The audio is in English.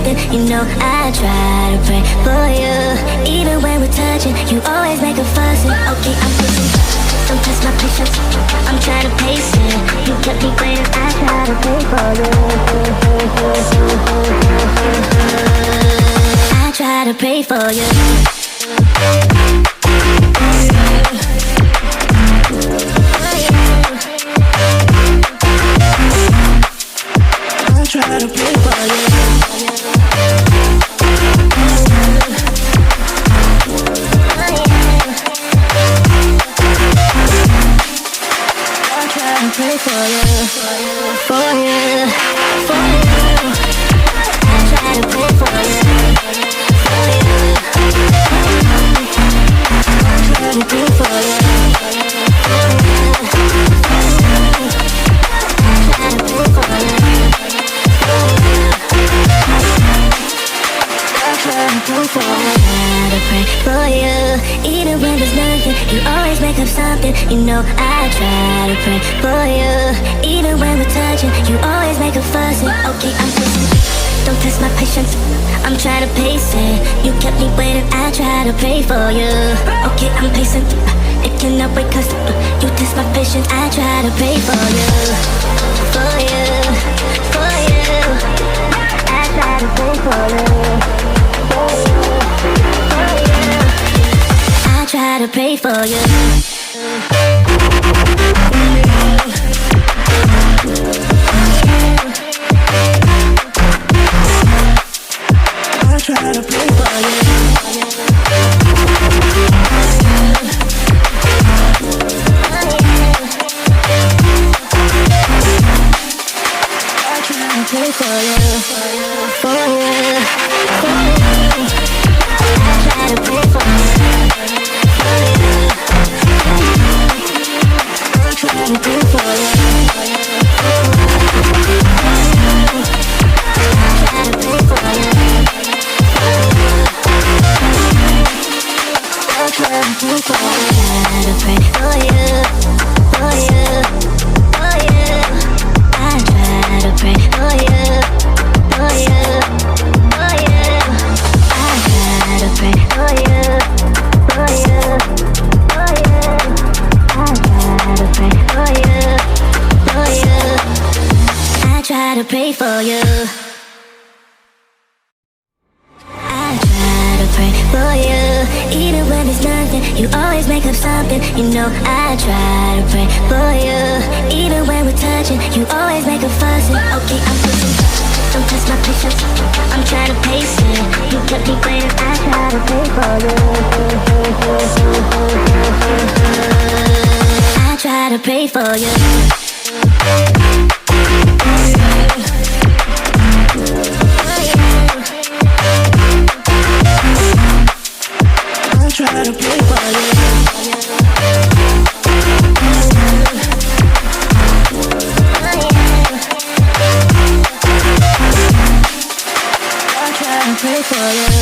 something, you know I try to pray for you. Even when we're touching, you always make a fuss. Okay, I'm pushing, don't test my patience. I'm trying to pace it. You kept me waiting, I try to pray for you. I try to pray for you. Try to play for you. I try to play for you, for you, for you. I try to play for you, for you. I try to play for you, for you. I try to play for you. I pray for you. Even when there's nothing, you always make up something. You know I try to pray for you. Even when we're touching, you always make a fuss. Okay, I'm patient, don't test my patience. I'm trying to pace it. You kept me waiting, I try to pray for you. Okay, I'm patient, it cannot wait cause you test my patience. I try to pray for you, for you, for you. I try to pray for you. I try to pray for you. I try to pray for you. I try to pray for you, for you, for you. I try to pray for you. I try to pray for you. I try to pray for you. I try to pray for you. For you, for you. I try to pray for you, for you, for you. I try to pray for you, for you, for you. I try to pray for you, for you. I try to pray for you. I try to pray for you. Even when there's nothing, you always make up something. You know I try to pray for you. Even when we're touching, you always make a fuss. Okay, I'm pushing, don't test my patience. I'm trying to pace it. You kept me waiting, I try to pray for you. I try to pray for you. I try to pray for you. I try to pray for you.